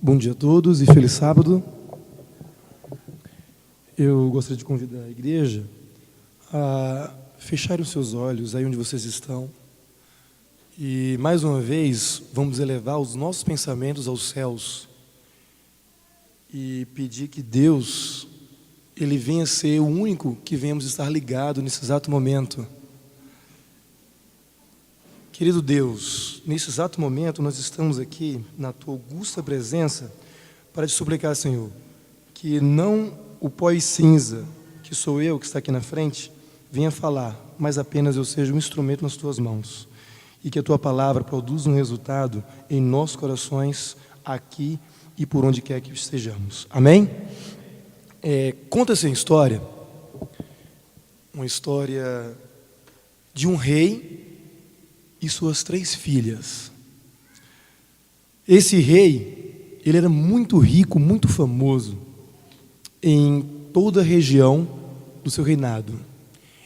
Bom dia a todos e feliz sábado. Eu gostaria de convidar a igreja a fecharem os seus olhos aí onde vocês estão e, mais uma vez, vamos elevar os nossos pensamentos aos céus e pedir que Deus, Ele venha ser o único que venhamos estar ligado nesse exato momento. Querido Deus, nesse exato momento nós estamos aqui na Tua augusta presença para te suplicar, Senhor, que não o pó e cinza, que sou eu que está aqui na frente, venha falar, mas apenas eu seja um instrumento nas Tuas mãos e que a Tua palavra produza um resultado em nossos corações, aqui e por onde quer que estejamos. Amém? Conta-se uma história de um rei e suas 3 filhas. Esse rei, ele era muito rico, muito famoso em toda a região do seu reinado.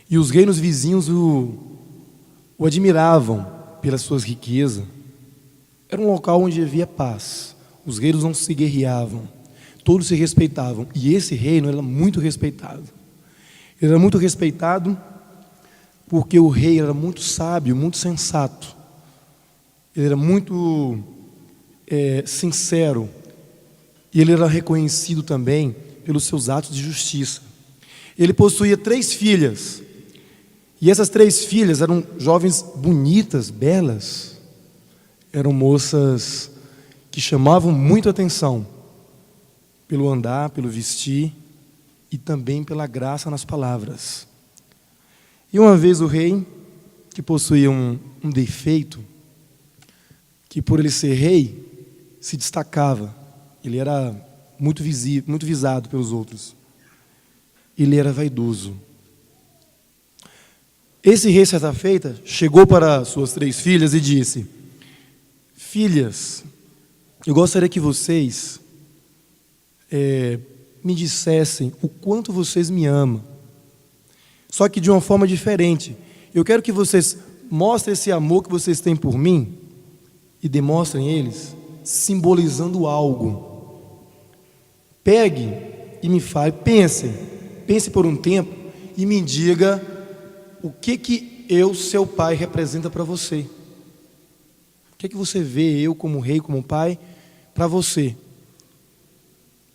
E os reinos vizinhos o admiravam pelas suas riquezas. Era um local onde havia paz. Os reinos não se guerreavam, todos se respeitavam. E esse reino era muito respeitado. Ele era muito respeitado porque o rei era muito sábio, muito sensato. Ele era muito sincero. E ele era reconhecido também pelos seus atos de justiça. Ele possuía 3 filhas. E essas 3 filhas eram jovens bonitas, belas. Eram moças que chamavam muito atenção pelo andar, pelo vestir e também pela graça nas palavras. E uma vez o rei, que possuía um defeito, que por ele ser rei, se destacava. Ele era muito visado pelos outros. Ele era vaidoso. Esse rei, certa feita, chegou para suas 3 filhas e disse: filhas, eu gostaria que vocês me dissessem o quanto vocês me amam. Só que de uma forma diferente. Eu quero que vocês mostrem esse amor que vocês têm por mim e demonstrem eles simbolizando algo. Pegue e me fale, pense por um tempo e me diga o que eu, seu pai, representa para você. O que você vê eu como rei, como pai, para você.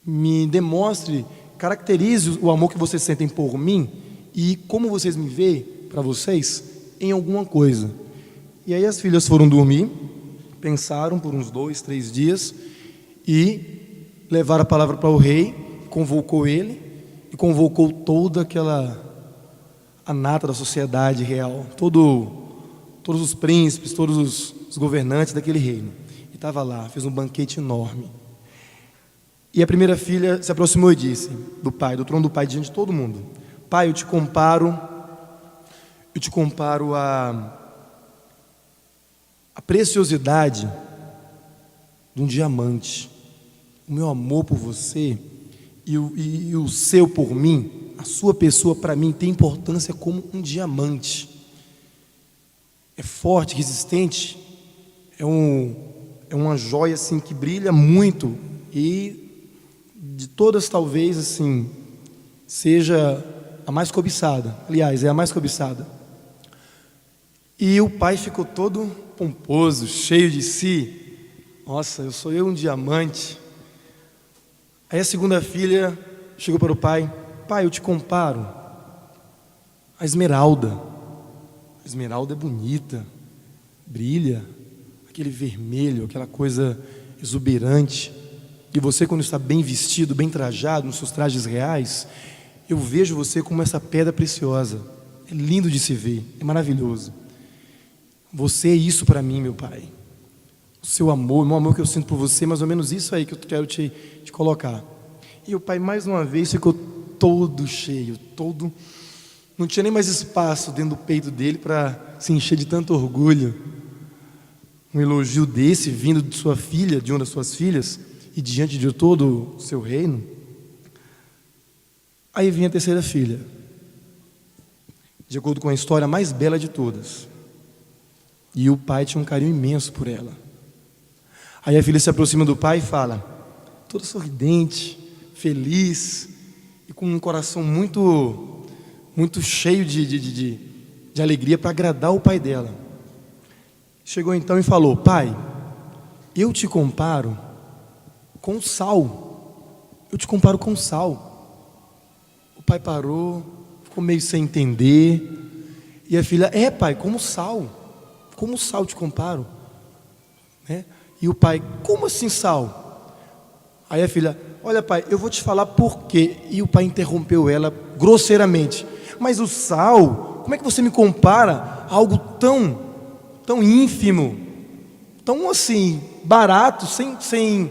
Me demonstre, caracterize o amor que vocês sentem por mim e como vocês me veem, para vocês, em alguma coisa. E aí as filhas foram dormir, pensaram por uns 2, 3 dias e levaram a palavra para o rei, convocou ele e convocou toda a nata da sociedade real, todos os príncipes, todos os governantes daquele reino. E estava lá, fez um banquete enorme. E a primeira filha se aproximou e disse, do trono do pai, diante de todo mundo: pai, eu te comparo a preciosidade de um diamante. O meu amor por você e o seu por mim, a sua pessoa para mim tem importância como um diamante. É forte, resistente, é uma joia assim que brilha muito e de todas talvez assim seja a mais cobiçada. Aliás, é a mais cobiçada. E o pai ficou todo pomposo, cheio de si. Nossa, sou eu um diamante. Aí a segunda filha chegou para o pai: pai, eu te comparo a esmeralda. A esmeralda é bonita, brilha, aquele vermelho, aquela coisa exuberante. E você, quando está bem vestido, bem trajado, nos seus trajes reais, eu vejo você como essa pedra preciosa. É lindo de se ver, é maravilhoso. Você é isso para mim, meu pai. O seu amor, o meu amor que eu sinto por você, mais ou menos isso aí que eu quero te colocar. E o pai, mais uma vez, ficou todo cheio, não tinha nem mais espaço dentro do peito dele para se encher de tanto orgulho. Um elogio desse, vindo de sua filha, de uma das suas filhas, e diante de todo o seu reino. Aí vinha a terceira filha, de acordo com a história mais bela de todas. E o pai tinha um carinho imenso por ela. Aí a filha se aproxima do pai e fala: toda sorridente, feliz e com um coração muito cheio de alegria para agradar o pai dela. Chegou então e falou: pai, eu te comparo com sal. Eu te comparo com sal. O pai parou, ficou meio sem entender. E a filha: pai, como sal te comparo, né? E o pai: como assim sal? Aí a filha: olha pai, eu vou te falar por quê. E o pai interrompeu ela grosseiramente: mas o sal, como é que você me compara a algo tão ínfimo, tão assim, barato, sem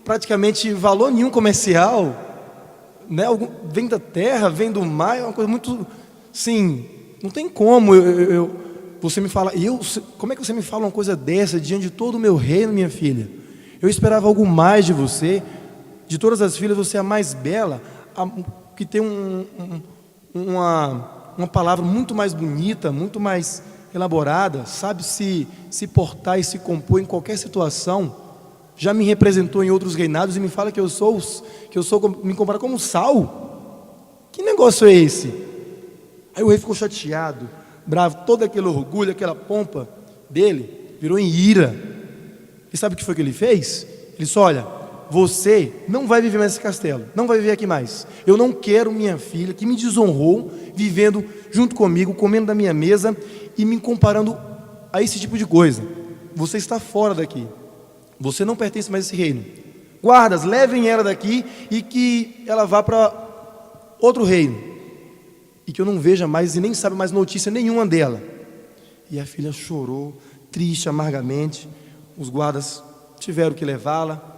praticamente valor nenhum comercial, né? Vem da terra, vem do mar, é uma coisa muito, sim, não tem como você me fala, como é que você me fala uma coisa dessa diante de todo o meu reino, minha filha? Eu esperava algo mais de você. De todas as filhas, você é a mais bela, que tem uma palavra muito mais bonita, muito mais elaborada, sabe se portar e se compor em qualquer situação. Já me representou em outros reinados e me fala que me compara como sal. Que negócio é esse? Aí o rei ficou chateado, bravo, todo aquele orgulho, aquela pompa dele virou em ira. E sabe o que foi que ele fez? Ele disse: olha, você não vai viver mais nesse castelo, não vai viver aqui mais. Eu não quero minha filha, que me desonrou, vivendo junto comigo, comendo da minha mesa e me comparando a esse tipo de coisa. Você está fora daqui, você não pertence mais a esse reino. Guardas, levem ela daqui e que ela vá para outro reino, e que eu não veja mais e nem saiba mais notícia nenhuma dela. E a filha chorou, triste, amargamente. Os guardas tiveram que levá-la,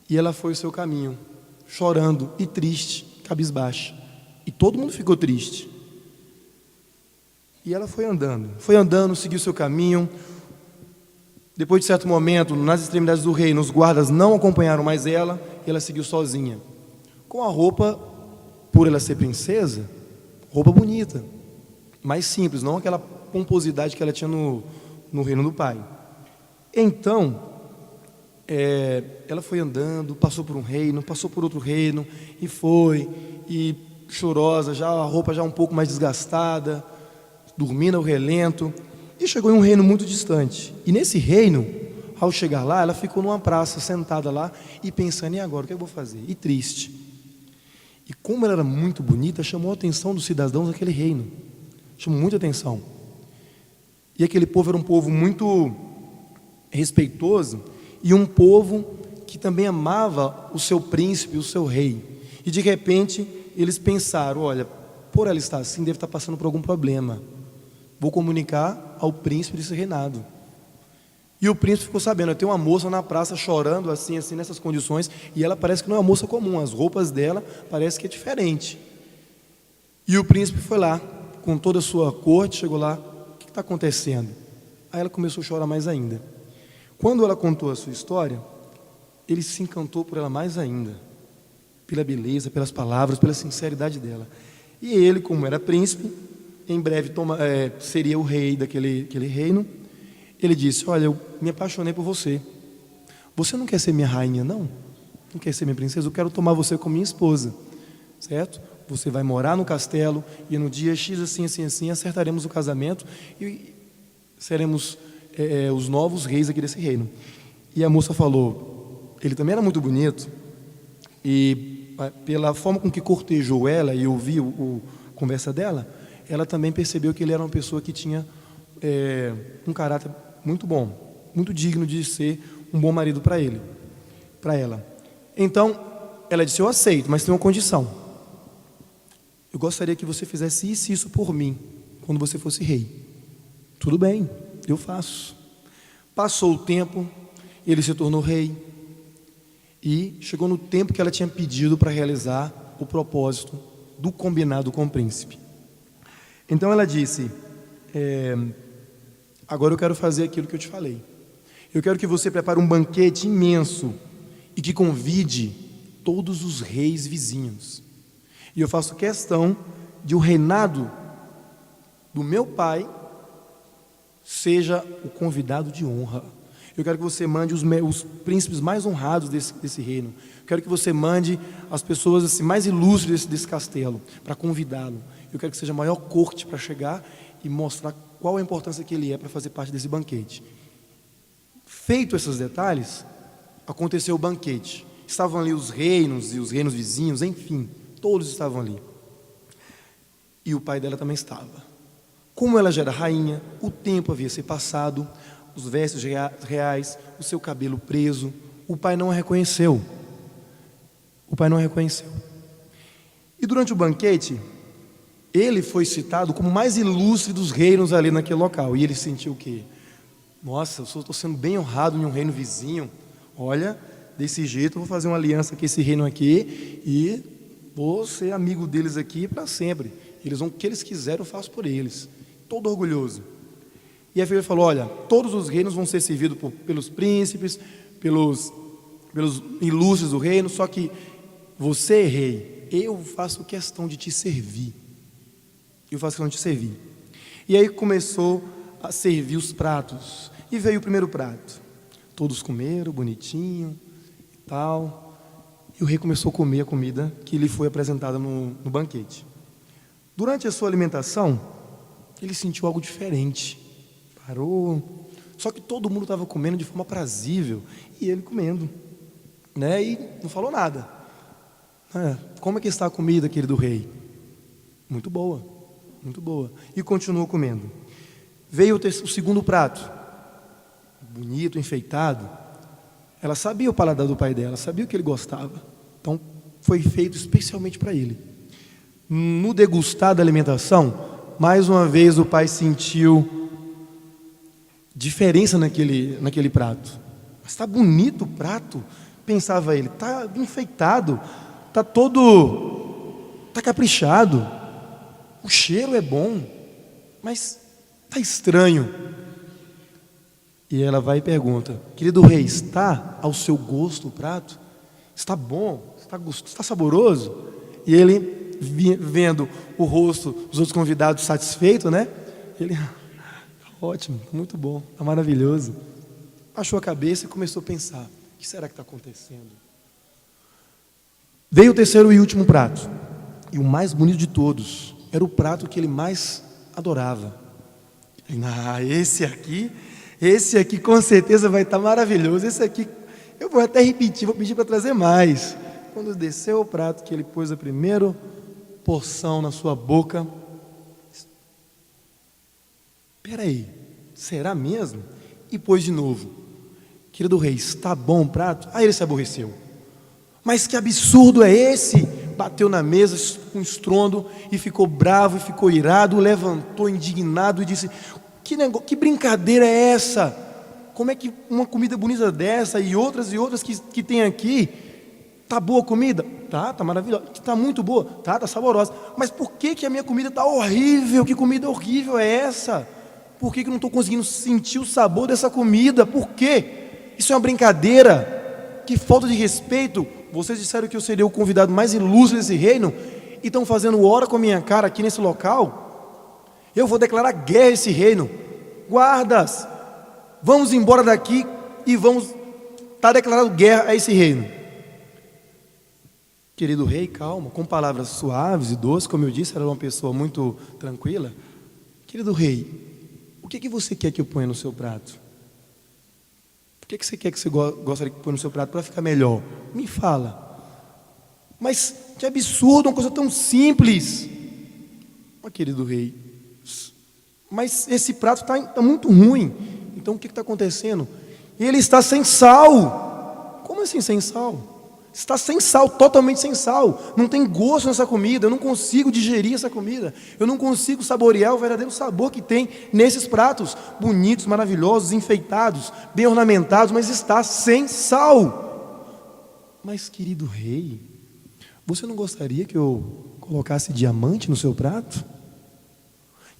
e ela foi o seu caminho, chorando e triste, cabisbaixa. E todo mundo ficou triste. E ela foi andando, seguiu o seu caminho. Depois de certo momento, nas extremidades do reino, os guardas não acompanharam mais ela, e ela seguiu sozinha, com a roupa, por ela ser princesa, roupa bonita, mais simples, não aquela pomposidade que ela tinha no reino do pai. Então, ela foi andando, passou por um reino, passou por outro reino, e chorosa, já a roupa já um pouco mais desgastada, dormindo ao relento, e chegou em um reino muito distante. E nesse reino, ao chegar lá, ela ficou numa praça, sentada lá, e pensando: e agora, o que eu vou fazer? E triste. E como ela era muito bonita, chamou a atenção dos cidadãos daquele reino, chamou muita atenção. E aquele povo era um povo muito respeitoso, e um povo que também amava o seu príncipe, o seu rei. E de repente eles pensaram: olha, por ela estar assim, deve estar passando por algum problema. Vou comunicar ao príncipe desse reinado. E o príncipe ficou sabendo: tem uma moça na praça chorando assim, nessas condições, e ela parece que não é uma moça comum, as roupas dela parece que é diferente. E o príncipe foi lá, com toda a sua corte, chegou lá: o que está acontecendo? Aí ela começou a chorar mais ainda. Quando ela contou a sua história, ele se encantou por ela mais ainda, pela beleza, pelas palavras, pela sinceridade dela. E ele, como era príncipe, em breve seria o rei daquele reino. Ele disse: olha, eu me apaixonei por você. Você não quer ser minha rainha, não? Não quer ser minha princesa? Eu quero tomar você como minha esposa, certo? Você vai morar no castelo, e no dia X, assim, acertaremos o casamento, e seremos os novos reis aqui desse reino. E a moça falou: ele também era muito bonito, e pela forma com que cortejou ela e ouviu a conversa dela, ela também percebeu que ele era uma pessoa que tinha um caráter muito bom, muito digno de ser um bom marido para ela. Então ela disse: eu aceito, mas tem uma condição. Eu gostaria que você fizesse isso e isso por mim quando você fosse rei. Tudo bem, eu faço. Passou o tempo, ele se tornou rei, e chegou no tempo que ela tinha pedido para realizar o propósito do combinado com o príncipe. Então ela disse: agora eu quero fazer aquilo que eu te falei. Eu quero que você prepare um banquete imenso e que convide todos os reis vizinhos. E eu faço questão de o reinado do meu pai seja o convidado de honra. Eu quero que você mande os príncipes mais honrados desse reino. Eu quero que você mande as pessoas assim, mais ilustres desse castelo, para convidá-lo. Eu quero que seja a maior corte para chegar e mostrar qual a importância que ele é para fazer parte desse banquete. Feito esses detalhes, aconteceu o banquete. Estavam ali os reinos e os reinos vizinhos, enfim, todos estavam ali. E o pai dela também estava. Como ela já era rainha, o tempo havia se passado, os vestes reais, o seu cabelo preso, o pai não a reconheceu. O pai não a reconheceu. E durante o banquete, ele foi citado como o mais ilustre dos reinos ali naquele local. E ele sentiu o quê? Nossa, eu estou sendo bem honrado em um reino vizinho. Olha, desse jeito eu vou fazer uma aliança com esse reino aqui e vou ser amigo deles aqui para sempre. Eles vão, o que eles quiserem eu faço por eles. Todo orgulhoso. E a filha falou, olha, todos os reinos vão ser servidos pelos príncipes, pelos ilustres do reino, só que você, rei, eu faço questão de te servir. Eu faço questão de te servir. E aí começou a servir os pratos. E veio o primeiro prato. Todos comeram, bonitinho e tal. E o rei começou a comer a comida que lhe foi apresentada no banquete. Durante a sua alimentação, ele sentiu algo diferente. Parou. Só que todo mundo estava comendo de forma aprazível. E ele comendo. Né? E não falou nada. Como é que está a comida, querido rei? Muito boa. Muito boa. E continuou comendo. Veio o segundo prato. Bonito, enfeitado. Ela sabia o paladar do pai dela, sabia o que ele gostava. Então, foi feito especialmente para ele. No degustar da alimentação, mais uma vez o pai sentiu diferença naquele prato. Mas está bonito o prato, pensava ele. Está enfeitado, está caprichado. O cheiro é bom, mas está estranho. E ela vai e pergunta, querido rei, está ao seu gosto o prato? Está bom? Está saboroso? E ele, vendo o rosto dos outros convidados satisfeito, né? Ele, ótimo, muito bom, está maravilhoso. Baixou a cabeça e começou a pensar, o que será que está acontecendo? Veio o terceiro e último prato. E o mais bonito de todos, era o prato que ele mais adorava. Esse aqui com certeza vai estar maravilhoso. Esse aqui, eu vou até repetir, vou pedir para trazer mais. Quando desceu o prato, que ele pôs a primeira porção na sua boca. Espera aí, será mesmo? E pôs de novo. Querido rei, está bom o prato? Aí ele se aborreceu. Mas que absurdo é esse? Bateu na mesa com um estrondo e ficou bravo, e ficou irado, levantou indignado e disse, que brincadeira é essa? Como é que uma comida bonita dessa e outras que tem aqui, tá boa a comida? Tá maravilhosa. Tá muito boa? Tá saborosa. Mas por que a minha comida tá horrível? Que comida horrível é essa? Por que eu não estou conseguindo sentir o sabor dessa comida? Por quê? Isso é uma brincadeira. Que falta de respeito. Vocês disseram que eu seria o convidado mais ilustre desse reino e estão fazendo hora com a minha cara aqui nesse local? Eu vou declarar guerra a esse reino. Guardas, vamos embora daqui e vamos estar declarando guerra a esse reino. Querido rei, calma, com palavras suaves e doces, como eu disse, era uma pessoa muito tranquila. Querido rei, o que você quer que eu ponha no seu prato? O que você quer que você gostaria que eu ponha no seu prato para ficar melhor? Me fala. Mas que absurdo, uma coisa tão simples. Mas, querido rei, mas esse prato está muito ruim. Então o que está acontecendo? Ele está sem sal. Como assim sem sal? Está sem sal, totalmente sem sal. Não tem gosto nessa comida. Eu não consigo digerir essa comida. Eu não consigo saborear o verdadeiro sabor que tem nesses pratos bonitos, maravilhosos, enfeitados, bem ornamentados, mas está sem sal. Mas, querido rei, você não gostaria que eu colocasse diamante no seu prato?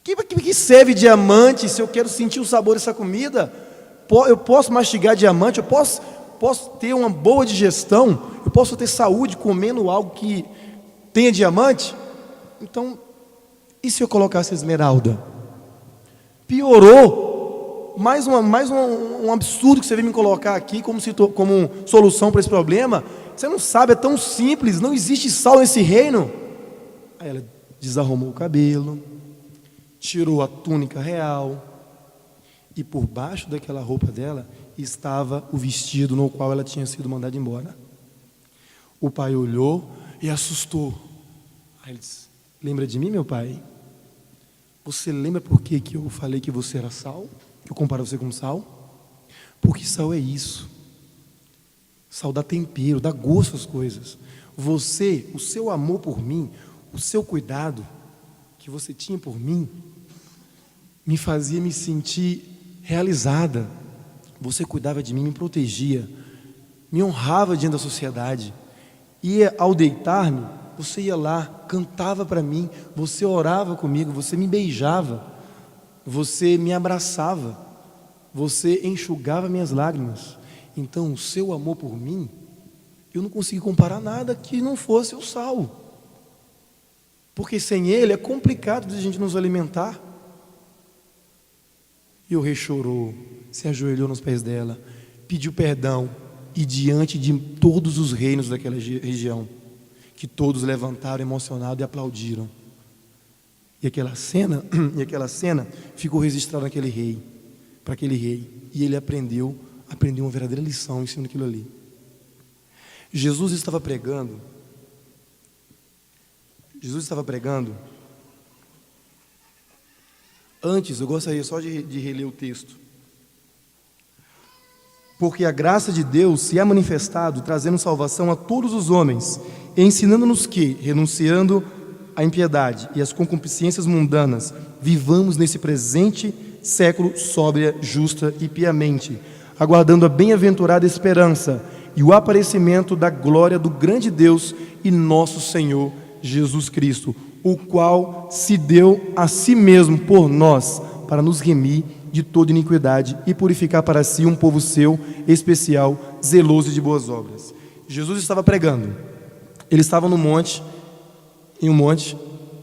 Que serve diamante se eu quero sentir o sabor dessa comida? Eu posso mastigar diamante, eu posso ter uma boa digestão, eu posso ter saúde comendo algo que tenha diamante? Então, e se eu colocasse esmeralda? Piorou. um absurdo que você vem me colocar aqui como solução para esse problema. Você não sabe, é tão simples, não existe sal nesse reino. Aí ela desarrumou o cabelo, tirou a túnica real, e por baixo daquela roupa dela estava o vestido no qual ela tinha sido mandada embora. O pai olhou e assustou. Aí ele disse: lembra de mim, meu pai? Você lembra por que eu falei que você era sal? Que eu comparo você com sal? Porque sal é isso. Sal dá tempero, dá gosto às coisas. Você, o seu amor por mim, o seu cuidado que você tinha por mim, me fazia me sentir realizada. Você cuidava de mim, me protegia, me honrava diante da sociedade. E ao deitar-me, você ia lá, cantava para mim, você orava comigo, você me beijava, você me abraçava, você enxugava minhas lágrimas. Então, o seu amor por mim, eu não consegui comparar nada que não fosse o sal. Porque sem ele é complicado de a gente nos alimentar. E o rei chorou, se ajoelhou nos pés dela, pediu perdão, e diante de todos os reinos daquela região, que todos levantaram emocionados e aplaudiram. E aquela cena ficou registrada naquele rei, para aquele rei. E ele aprendeu uma verdadeira lição em cima daquilo ali. Jesus estava pregando. Antes, eu gostaria só de reler o texto. Porque a graça de Deus se é manifestado, trazendo salvação a todos os homens, ensinando-nos que, renunciando à impiedade e às concupiscências mundanas, vivamos nesse presente século sóbria, justa e piamente, aguardando a bem-aventurada esperança e o aparecimento da glória do grande Deus e nosso Senhor Jesus Cristo, o qual se deu a si mesmo por nós, para nos remir de toda iniquidade e purificar para si um povo seu, especial, zeloso de boas obras. Jesus estava pregando. Ele estava em um monte,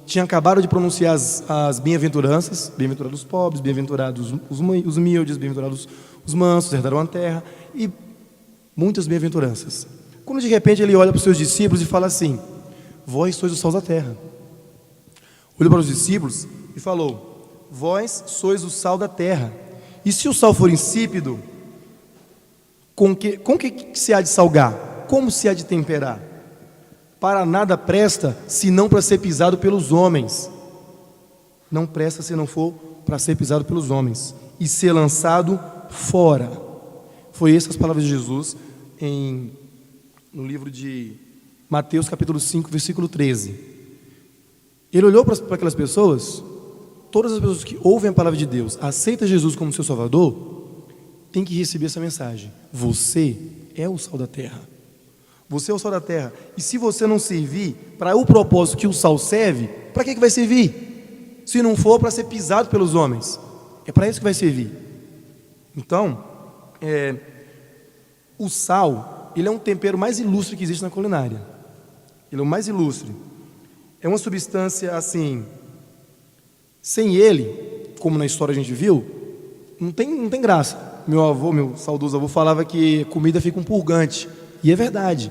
tinha acabado de pronunciar as bem-aventuranças, bem-aventurados os pobres, bem-aventurados os humildes, bem-aventurados os mansos, herdarão a terra, e muitas bem-aventuranças. Quando de repente ele olha para os seus discípulos e fala assim: vós sois o sal da terra. Olhou para os discípulos e falou: vós sois o sal da terra. E se o sal for insípido, com que se há de salgar? Como se há de temperar? Para nada presta, senão para ser pisado pelos homens. Não presta se não for para ser pisado pelos homens e ser lançado fora. Foi essas as palavras de Jesus no livro de Mateus capítulo 5, versículo 13. Ele olhou para aquelas pessoas. Todas as pessoas que ouvem a palavra de Deus, aceitam Jesus como seu Salvador, tem que receber essa mensagem: você é o sal da terra. Você é o sal da terra. E se você não servir para o propósito que o sal serve, para que vai servir? Se não for para ser pisado pelos homens, é para isso que vai servir. Então, o sal, ele é um tempero mais ilustre que existe na culinária. Ele é o mais ilustre. É uma substância assim, sem ele, como na história a gente viu, não tem graça. Meu saudoso avô falava que comida fica um purgante. E é verdade.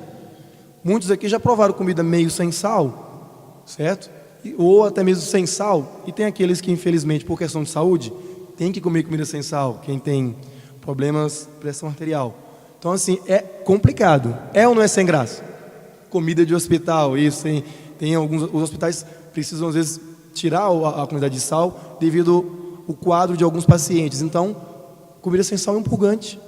Muitos aqui já provaram comida meio sem sal, certo? Ou até mesmo sem sal. E tem aqueles que, infelizmente, por questão de saúde, tem que comer comida sem sal. Quem tem problemas de pressão arterial. Então, assim, é complicado. É ou não é sem graça? Comida de hospital, isso tem alguns. Os hospitais precisam, às vezes, tirar a quantidade de sal devido ao quadro de alguns pacientes. Então, comida sem sal é um purgante.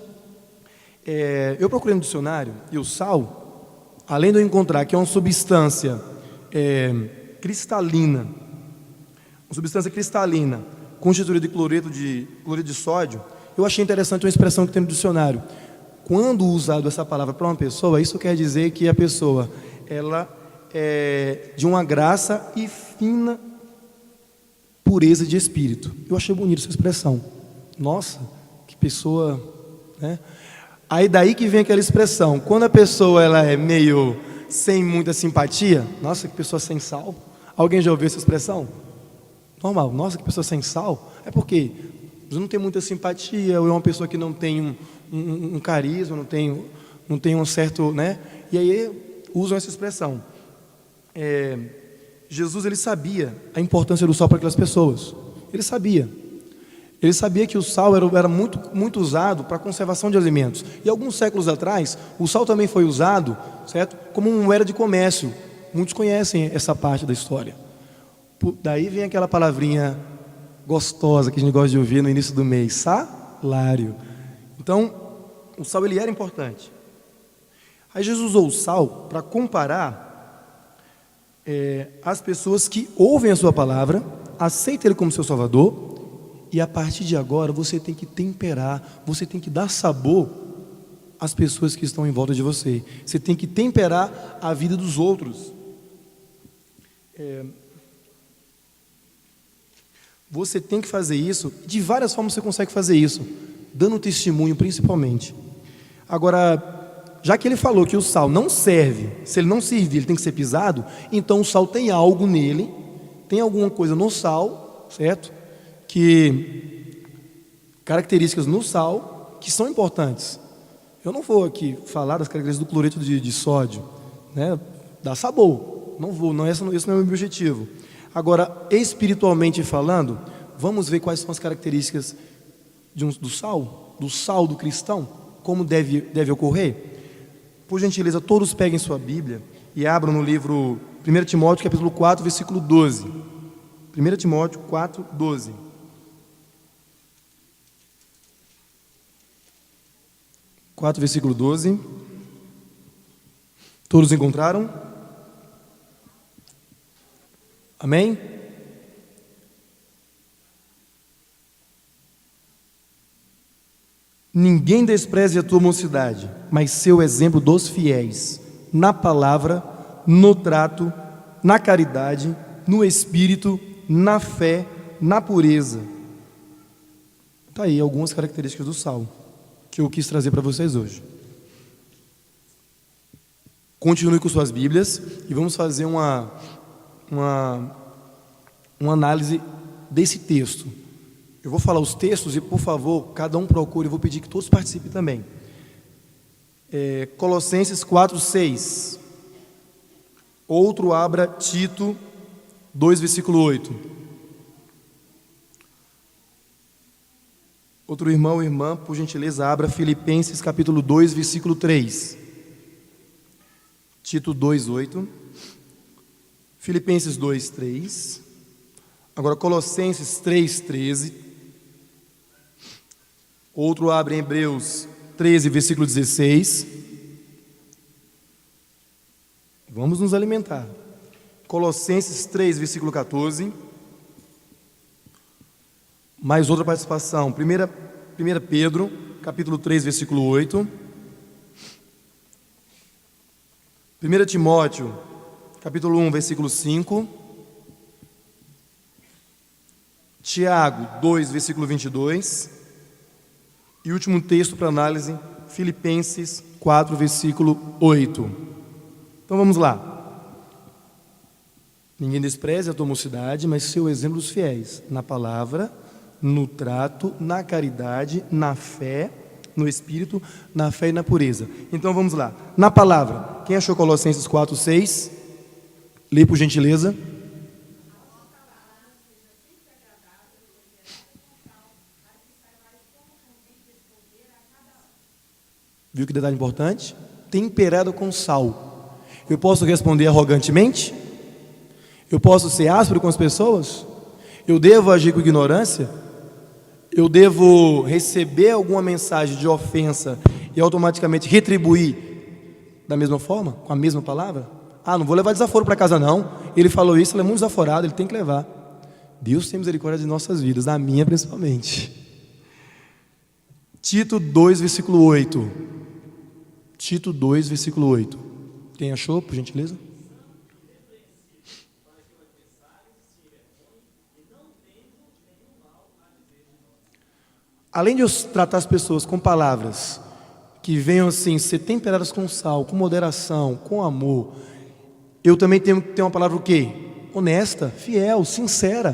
Eu procurei no dicionário, e o sal, além de eu encontrar que é uma substância cristalina, constituída de cloreto de sódio, eu achei interessante uma expressão que tem no dicionário. Quando usado essa palavra para uma pessoa, isso quer dizer que a pessoa, ela é de uma graça e fina pureza de espírito. Eu achei bonita essa expressão. Nossa, que pessoa, né? Aí daí que vem aquela expressão, quando a pessoa ela é meio sem muita simpatia, nossa, que pessoa sem sal. Alguém já ouviu essa expressão? Normal, nossa, que pessoa sem sal. É porque eu não tenho muita simpatia, ou é uma pessoa que não tem um carisma, não tem um certo, né? E aí usam essa expressão. Jesus, ele sabia a importância do sal para aquelas pessoas. Ele sabia. Ele sabia que o sal era muito, muito usado para a conservação de alimentos. E alguns séculos atrás, o sal também foi usado, certo, como moeda de comércio. Muitos conhecem essa parte da história. Daí vem aquela palavrinha gostosa que a gente gosta de ouvir no início do mês: salário. Então, o sal, ele era importante. Aí Jesus usou o sal para comparar as pessoas que ouvem a sua palavra, aceitam ele como seu salvador, e a partir de agora você tem que temperar, você tem que dar sabor às pessoas que estão em volta de você. Você tem que temperar a vida dos outros. Você tem que fazer isso. De várias formas você consegue fazer isso, dando testemunho principalmente. Agora, já que ele falou que o sal não serve, se ele não servir, ele tem que ser pisado, então o sal tem algo nele, tem alguma coisa no sal, certo? Características no sal que são importantes. Eu não vou aqui falar das características do cloreto de sódio, né? Dá sabor. Não vou, esse não é o meu objetivo. Agora, espiritualmente falando, vamos ver quais são as características do sal do cristão, como deve ocorrer. Por gentileza, todos peguem sua Bíblia e abram no livro 1 Timóteo, capítulo 4, versículo 12. 1 Timóteo 4, 12. 4, versículo 12. Todos encontraram? Amém? Ninguém despreze a tua mocidade, mas seu exemplo dos fiéis, na palavra, no trato, na caridade, no espírito, na fé, na pureza. Está aí algumas características do sal que eu quis trazer para vocês hoje. Continue com suas Bíblias e vamos fazer uma análise desse texto. Eu vou falar os textos e, por favor, cada um procure, eu vou pedir que todos participem também. Colossenses 4, 6. Outro abra Tito 2, versículo 8. Outro irmão ou irmã, por gentileza, abra Filipenses capítulo 2, versículo 3. Tito 2, 8. Filipenses 2, 3. Agora Colossenses 3, 13. Outro abre em Hebreus 13, versículo 16. Vamos nos alimentar. Colossenses 3, versículo 14. Mais outra participação. 1 Pedro, capítulo 3, versículo 8. 1 Timóteo, capítulo 1, versículo 5. Tiago 2, versículo 22. E último texto para análise, Filipenses 4, versículo 8. Então vamos lá. Ninguém despreze a tua mocidade, mas seu exemplo dos fiéis, na palavra, no trato, na caridade, na fé, no espírito, na fé e na pureza. Então vamos lá. Na palavra, quem achou Colossenses 4, 6? Lê por gentileza. Viu que detalhe importante? Temperado com sal. Eu posso responder arrogantemente? Eu posso ser áspero com as pessoas? Eu devo agir com ignorância? Eu devo receber alguma mensagem de ofensa e automaticamente retribuir da mesma forma, com a mesma palavra? Não vou levar desaforo para casa não. Ele falou isso, ele é muito desaforado, ele tem que levar. Deus tem misericórdia de nossas vidas, da minha principalmente. Tito 2, versículo 8. Tito 2, versículo 8. Quem achou, por gentileza? Além de eu tratar as pessoas com palavras que venham assim ser temperadas com sal, com moderação, com amor, eu também tenho que ter uma palavra o quê? Honesta, fiel, sincera.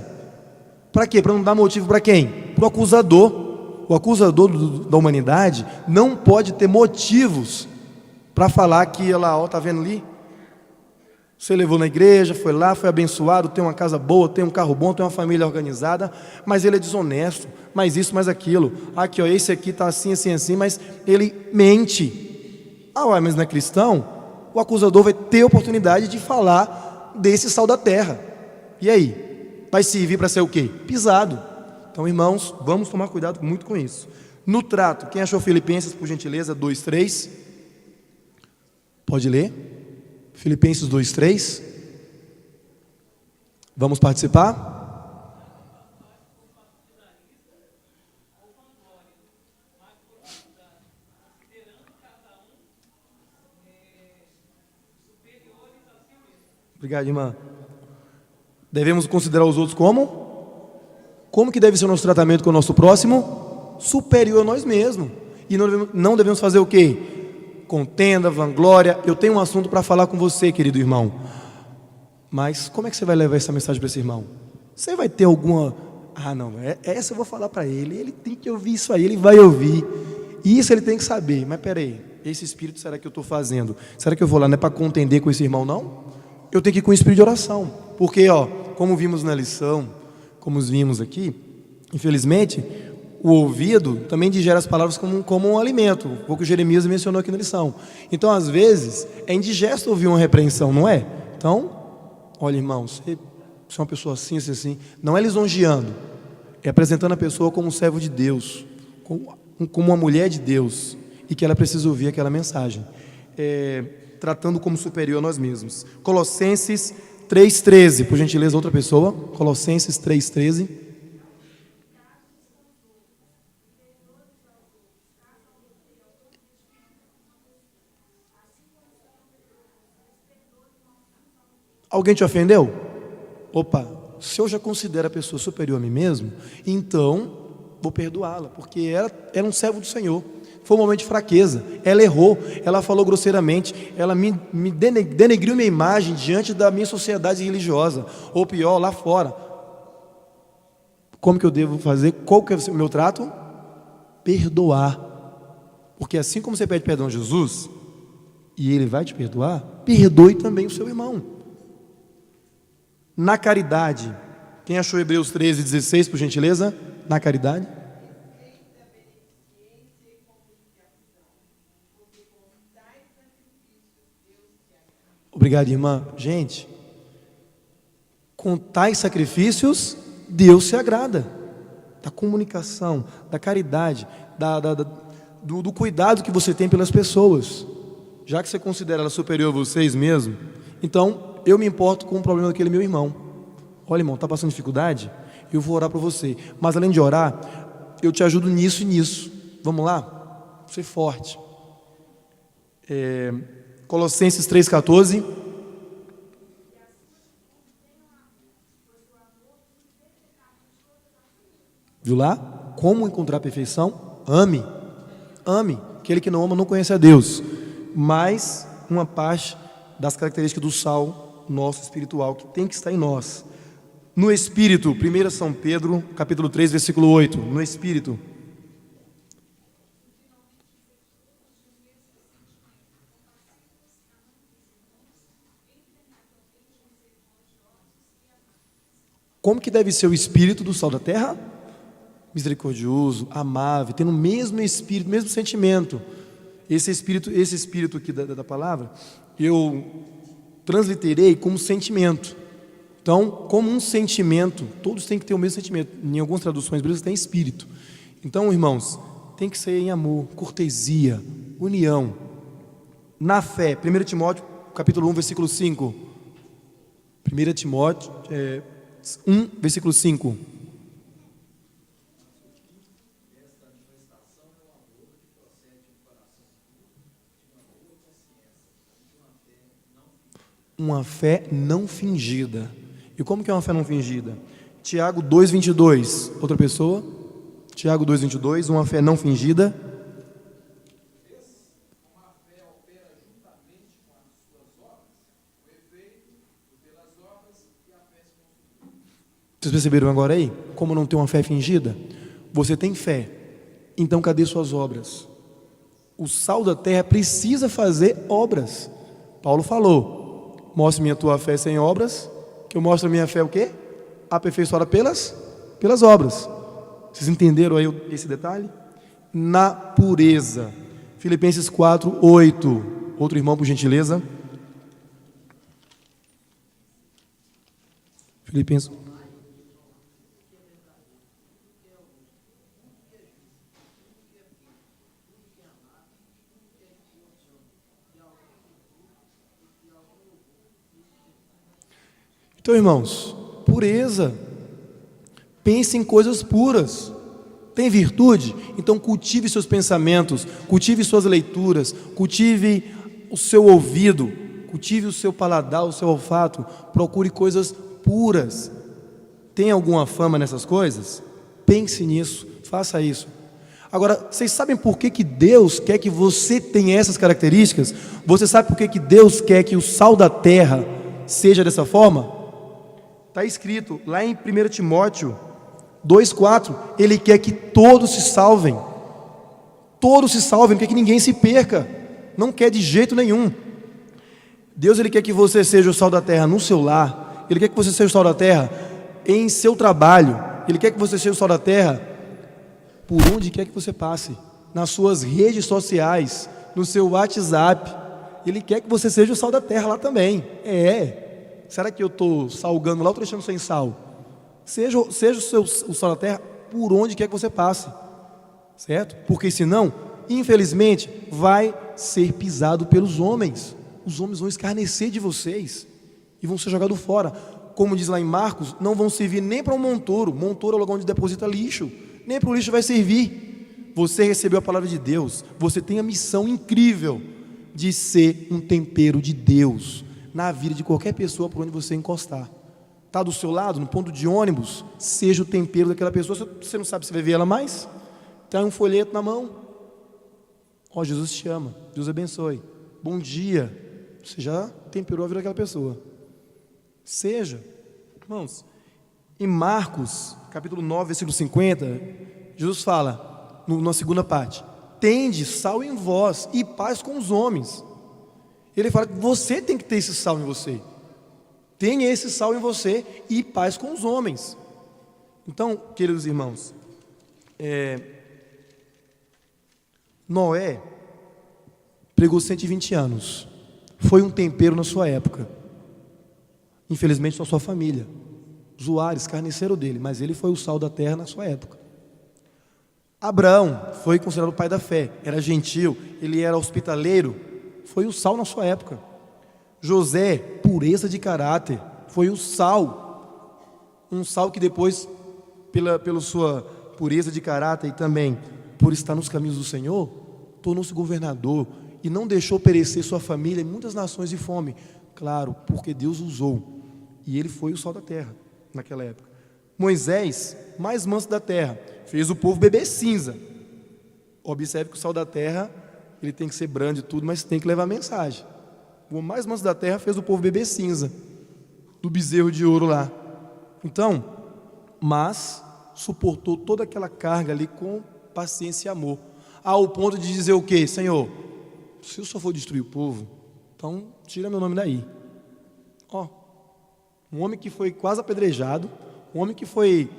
Para quê? Para não dar motivo para quem? para o acusador. O acusador da humanidade não pode ter motivos para falar que ela, ó, está vendo ali? Você levou na igreja, foi lá, foi abençoado, tem uma casa boa, tem um carro bom, tem uma família organizada, mas ele é desonesto, mas isso, mais aquilo. Aqui, ó, esse aqui está assim, assim, assim, mas ele mente. Ah, ué, mas não é cristão? O acusador vai ter oportunidade de falar desse sal da terra. E aí? Vai servir para ser o quê? Pisado. Então, irmãos, vamos tomar cuidado muito com isso. No trato, quem achou Filipenses, por gentileza, 2:3? Pode ler? Filipenses 2:3. Vamos participar? Obrigado, irmã. Devemos considerar os outros como? Como que deve ser o nosso tratamento com o nosso próximo? Superior a nós mesmos. E não devemos fazer o quê? Contenda, vanglória. Eu tenho um assunto para falar com você, querido irmão. Mas como é que você vai levar essa mensagem para esse irmão? Você vai ter alguma... Ah, não, essa eu vou falar para ele. Ele tem que ouvir isso aí, ele vai ouvir. Isso ele tem que saber. Mas peraí, esse espírito será que eu estou fazendo? Será que eu vou lá não é para contender com esse irmão, não? Eu tenho que ir com o espírito de oração. Porque, ó, como vimos na lição, como vimos aqui, infelizmente, o ouvido também digere as palavras como um alimento, o pouco Jeremias mencionou aqui na lição. Então, às vezes, é indigesto ouvir uma repreensão, não é? Então, olha, irmão, você é uma pessoa assim, assim, assim, não é lisonjeando, é apresentando a pessoa como um servo de Deus, como uma mulher de Deus, e que ela precisa ouvir aquela mensagem, tratando como superior a nós mesmos. Colossenses 3:13, por gentileza, outra pessoa. Colossenses 3:13. Alguém te ofendeu? Opa, se eu já considero a pessoa superior a mim mesmo, então vou perdoá-la, porque ela era um servo do Senhor. Foi um momento de fraqueza, ela errou, ela falou grosseiramente, ela me denegriu minha imagem diante da minha sociedade religiosa, ou pior, lá fora. Como que eu devo fazer? Qual que é o meu trato? Perdoar. Porque assim como você pede perdão a Jesus, e Ele vai te perdoar, perdoe também o seu irmão. Na caridade, quem achou Hebreus 13:16, por gentileza? Na caridade. Obrigado, irmã. Gente, com tais sacrifícios, Deus se agrada. Da comunicação, da caridade, do cuidado que você tem pelas pessoas. Já que você considera ela superior a vocês mesmos, então eu me importo com o problema daquele meu irmão. Olha, irmão, está passando dificuldade? Eu vou orar para você. Mas além de orar, eu te ajudo nisso e nisso. Vamos lá? Ser forte. Colossenses 3:14. Viu lá? Como encontrar a perfeição? Ame. Ame. Aquele que não ama não conhece a Deus. Mas uma parte das características do sal nosso espiritual que tem que estar em nós. No Espírito, 1 São Pedro, capítulo 3, versículo 8. No Espírito. Como que deve ser o espírito do sal da terra? Misericordioso, amável, tendo o mesmo espírito, o mesmo sentimento. Esse espírito aqui da palavra, eu transliterei como sentimento. Então, como um sentimento, todos têm que ter o mesmo sentimento. Em algumas traduções bíblicas tem espírito. Então, irmãos, tem que ser em amor, cortesia, união, na fé. 1 Timóteo, capítulo 1, versículo 5. 1 Timóteo 1, versículo 5. Uma fé não fingida. E como que é uma fé não fingida? Tiago 2:22. Outra pessoa? Tiago 2:22. Uma fé não fingida. Vocês perceberam agora aí? Como não ter uma fé fingida? você tem fé, então cadê suas obras? O sal da terra precisa fazer obras. Paulo falou: mostre-me a tua fé sem obras, que eu mostro a minha fé o quê? Aperfeiçoada pelas obras. Vocês entenderam aí esse detalhe? Na pureza. Filipenses 4:8. Outro irmão, por gentileza. Filipenses. Então, irmãos, pureza. Pense em coisas puras. Tem virtude? Então cultive seus pensamentos, cultive suas leituras, cultive o seu ouvido, cultive o seu paladar, o seu olfato. Procure coisas puras. Tem alguma fama nessas coisas? Pense nisso, faça isso. Agora, vocês sabem por que Deus quer que você tenha essas características? Você sabe por que Deus quer que o sal da terra seja dessa forma? Está escrito lá em 1 Timóteo 2,4, Ele quer que todos se salvem. Todos se salvem, não quer que ninguém se perca. Não quer de jeito nenhum. Deus, Ele quer que você seja o sal da terra no seu lar. Ele quer que você seja o sal da terra em seu trabalho. Ele quer que você seja o sal da terra por onde quer que você passe. Nas suas redes sociais, no seu WhatsApp. Ele quer que você seja o sal da terra lá também. Será que eu estou salgando lá ou estou deixando sem sal? Seja o sal da terra por onde quer que você passe, certo? Porque senão, infelizmente, vai ser pisado pelos homens. Os homens vão escarnecer de vocês e vão ser jogados fora. Como diz lá em Marcos, não vão servir nem para um montouro. Montouro é o lugar onde deposita lixo. Nem para o lixo vai servir. Você recebeu a palavra de Deus. Você tem a missão incrível de ser um tempero de Deus na vida de qualquer pessoa por onde você encostar. Está do seu lado, no ponto de ônibus, seja o tempero daquela pessoa. Você não sabe se vai ver ela mais? Tem um folheto na mão. Jesus te ama, Deus abençoe. Bom dia. Você já temperou a vida daquela pessoa. Seja. Irmãos, em Marcos, capítulo 9, versículo 50, Jesus fala, na segunda parte: tende sal em vós e paz com os homens. Ele fala que você tem que ter esse sal em você. Tenha esse sal em você e paz com os homens. Então, queridos irmãos, Noé pregou 120 anos. Foi um tempero na sua época. Infelizmente, na sua família. Zoaram, escarneceram dele, mas ele foi o sal da terra na sua época. Abraão foi considerado o pai da fé. Era gentil, ele era hospitaleiro. Foi o sal na sua época. José, pureza de caráter, foi o sal. Um sal que depois, pela sua pureza de caráter e também por estar nos caminhos do Senhor, tornou-se governador e não deixou perecer sua família em muitas nações de fome. Claro, porque Deus usou. E ele foi o sal da terra naquela época. Moisés, mais manso da terra, fez o povo beber cinza. Observe que o sal da terra, ele tem que ser brando e tudo, mas tem que levar mensagem. O mais manso da terra fez o povo beber cinza do bezerro de ouro lá. Então, mas suportou toda aquela carga ali com paciência e amor, ao ponto de dizer o quê? Senhor, se eu só for destruir o povo, então tira meu nome daí. Um homem que foi quase apedrejado, um homem que foi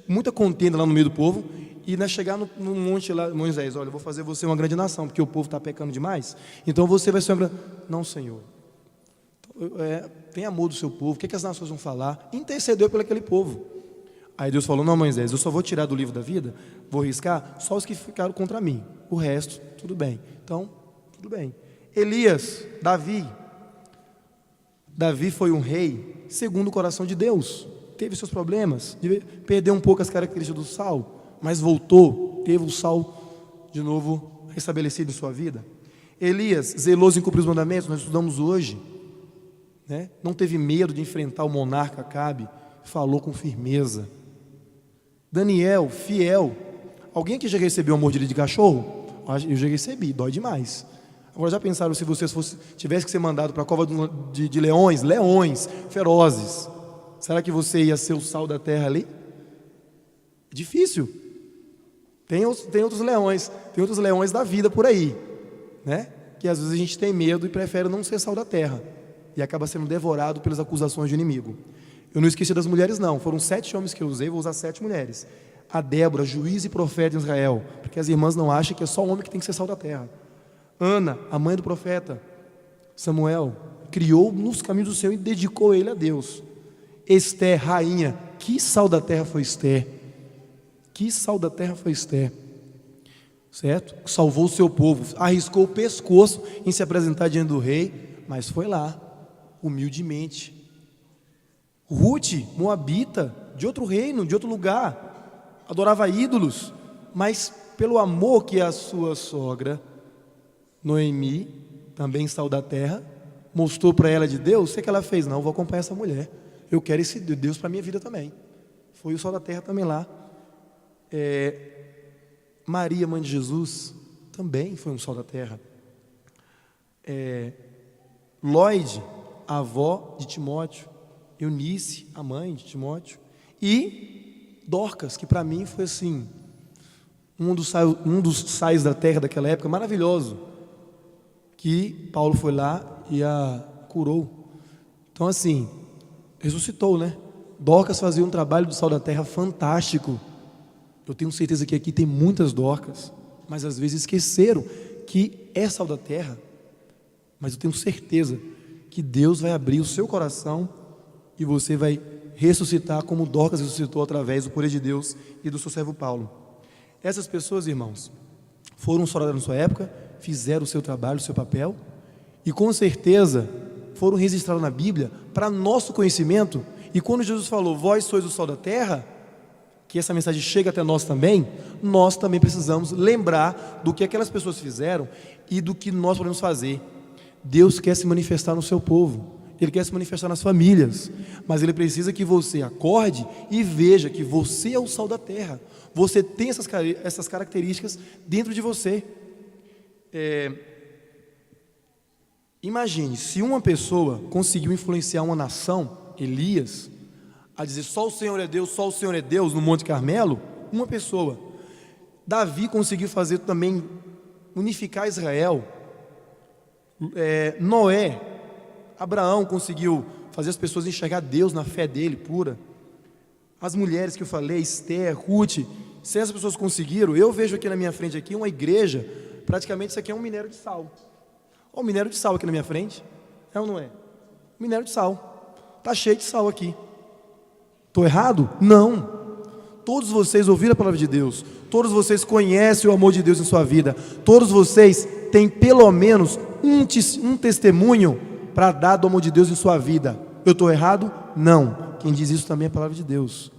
muita contenda lá no meio do povo, e chegar no monte lá, Moisés, olha, eu vou fazer você uma grande nação, porque o povo está pecando demais, então você vai ser uma grande... Não, Senhor, tem amor do seu povo, o que as nações vão falar? Intercedeu por aquele povo. Aí Deus falou, não, Moisés, eu só vou tirar do livro da vida, vou riscar só os que ficaram contra mim, o resto, tudo bem. Então, tudo bem. Elias, Davi foi um rei segundo o coração de Deus, teve seus problemas, perdeu um pouco as características do sal, mas voltou, teve o sal de novo restabelecido em sua vida. Elias, zeloso em cumprir os mandamentos, nós estudamos hoje, né? Não teve medo de enfrentar o monarca Acabe, falou com firmeza. Daniel, fiel. Alguém aqui já recebeu uma mordida de cachorro? Eu já recebi, dói demais. Agora já pensaram se vocês tivesse que ser mandado para a cova de leões ferozes, será que você ia ser o sal da terra ali? Difícil. Tem outros leões da vida por aí, né? Que às vezes a gente tem medo e prefere não ser sal da terra e acaba sendo devorado pelas acusações do inimigo. Eu não esqueci das mulheres, não. Foram 7 homens que eu usei, vou usar 7 mulheres. A Débora, juiz e profeta em Israel, porque as irmãs não acham que é só homem que tem que ser sal da terra. Ana, a mãe do profeta Samuel, criou nos caminhos do Senhor e dedicou ele a Deus. Esther, rainha, que sal da terra foi Esther? Que sal da terra foi Esther? Certo? Salvou o seu povo, arriscou o pescoço em se apresentar diante do rei, mas foi lá, humildemente. Ruth, moabita, de outro reino, de outro lugar, adorava ídolos, mas pelo amor que a sua sogra, Noemi, também sal da terra, mostrou para ela de Deus, o que ela fez? Não, vou acompanhar essa mulher, eu quero esse Deus para a minha vida também. Foi o sal da terra também lá. Maria, mãe de Jesus, também foi um sal da terra. Lloyd, a avó de Timóteo, Eunice, a mãe de Timóteo, e Dorcas, que para mim foi assim, um dos sais da terra daquela época, maravilhoso, que Paulo foi lá e a curou. Então assim, ressuscitou, né? Dorcas fazia um trabalho do sal da terra fantástico. Eu tenho certeza que aqui tem muitas Dorcas, mas às vezes esqueceram que é sal da terra. Mas eu tenho certeza que Deus vai abrir o seu coração e você vai ressuscitar como Dorcas ressuscitou através do poder de Deus e do seu servo Paulo. Essas pessoas, irmãos, foram só na sua época, fizeram o seu trabalho, o seu papel, e com certeza foram registrados na Bíblia para nosso conhecimento. E quando Jesus falou, vós sois o sal da terra, que essa mensagem chega até nós também precisamos lembrar do que aquelas pessoas fizeram e do que nós podemos fazer. Deus quer se manifestar no seu povo, Ele quer se manifestar nas famílias, mas Ele precisa que você acorde e veja que você é o sal da terra, você tem essas características dentro de você. Imagine, se uma pessoa conseguiu influenciar uma nação, Elias, a dizer só o Senhor é Deus, só o Senhor é Deus no Monte Carmelo, uma pessoa. Davi conseguiu fazer também, unificar Israel. Noé, Abraão conseguiu fazer as pessoas enxergar Deus na fé dele, pura. As mulheres que eu falei, Esther, Ruth, se essas pessoas conseguiram, eu vejo aqui na minha frente aqui uma igreja, praticamente isso aqui é um minério de sal. Olha o minério de sal aqui na minha frente, é ou não é? Minério de sal, está cheio de sal aqui. Estou errado? Não. Todos vocês ouviram a palavra de Deus, todos vocês conhecem o amor de Deus em sua vida, todos vocês têm pelo menos um testemunho para dar do amor de Deus em sua vida. Eu estou errado? Não. Quem diz isso também é a palavra de Deus.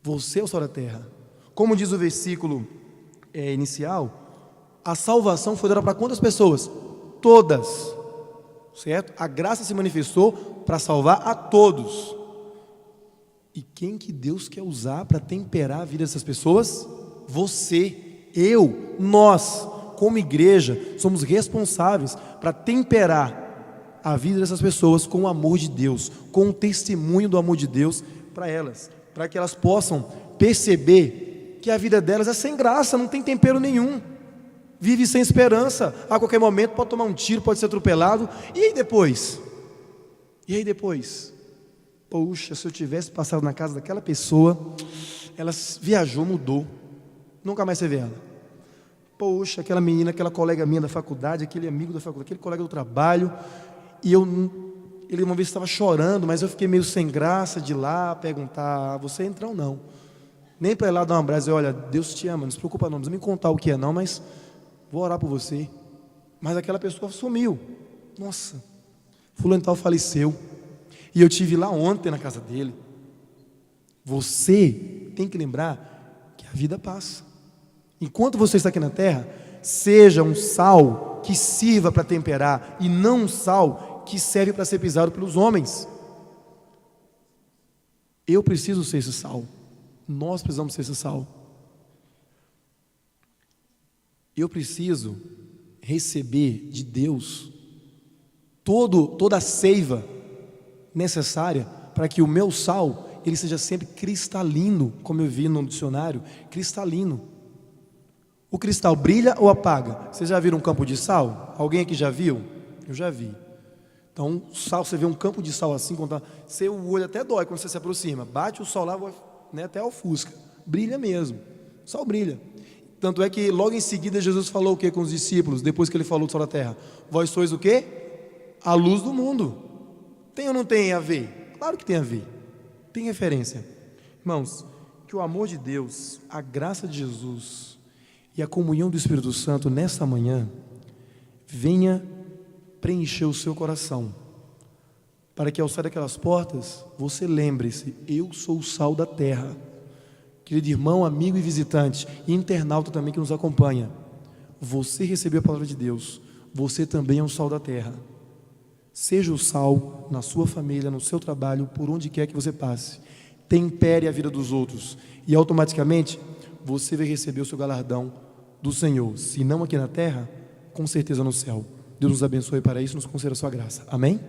Você é o sal da terra. Como diz o versículo inicial, a salvação foi dada para quantas pessoas? Todas. Certo? A graça se manifestou para salvar a todos. E quem que Deus quer usar para temperar a vida dessas pessoas? Você, eu, nós, como igreja, somos responsáveis para temperar a vida dessas pessoas com o amor de Deus, com o testemunho do amor de Deus para elas, para que elas possam perceber que a vida delas é sem graça, não tem tempero nenhum, vive sem esperança, a qualquer momento pode tomar um tiro, pode ser atropelado, e aí depois? E aí depois? Poxa, se eu tivesse passado na casa daquela pessoa, ela viajou, mudou, nunca mais você vê ela. Poxa, aquela menina, aquela colega minha da faculdade, aquele amigo da faculdade, aquele colega do trabalho, e ele uma vez estava chorando, mas eu fiquei meio sem graça de ir lá perguntar, você entra ou não? Nem para ir lá dar um abraço, olha, Deus te ama, não se preocupa não, não precisa me contar o que é não, mas vou orar por você. Mas aquela pessoa sumiu. Nossa, fulano tal faleceu. E eu estive lá ontem na casa dele. Você tem que lembrar que a vida passa. Enquanto você está aqui na terra, seja um sal que sirva para temperar e não um sal que serve para ser pisado pelos homens. Eu preciso ser esse sal. Nós precisamos ser esse sal. Eu preciso receber de Deus toda a seiva necessária para que o meu sal ele seja sempre cristalino, como eu vi no dicionário, cristalino. O cristal brilha ou apaga? Vocês já viram um campo de sal? Alguém aqui já viu? Eu já vi. Então, sal, você vê um campo de sal assim, o olho até dói quando você se aproxima. Bate o sol lá, né, até ofusca. Brilha mesmo. O sol brilha. Tanto é que logo em seguida Jesus falou o que com os discípulos, depois que ele falou do sol da terra? Vós sois o quê? A luz do mundo. Tem ou não tem a ver? Claro que tem a ver. Tem referência. Irmãos, que o amor de Deus, a graça de Jesus e a comunhão do Espírito Santo nesta manhã venha preencher o seu coração, para que ao sair daquelas portas, você lembre-se, eu sou o sal da terra. Querido irmão, amigo e visitante, e internauta também que nos acompanha, você recebeu a palavra de Deus, você também é um sal da terra. Seja o sal na sua família, no seu trabalho, por onde quer que você passe. Tempere a vida dos outros e automaticamente você vai receber o seu galardão do Senhor, se não aqui na terra, com certeza no céu. Deus nos abençoe para isso e nos conceda a sua graça. Amém?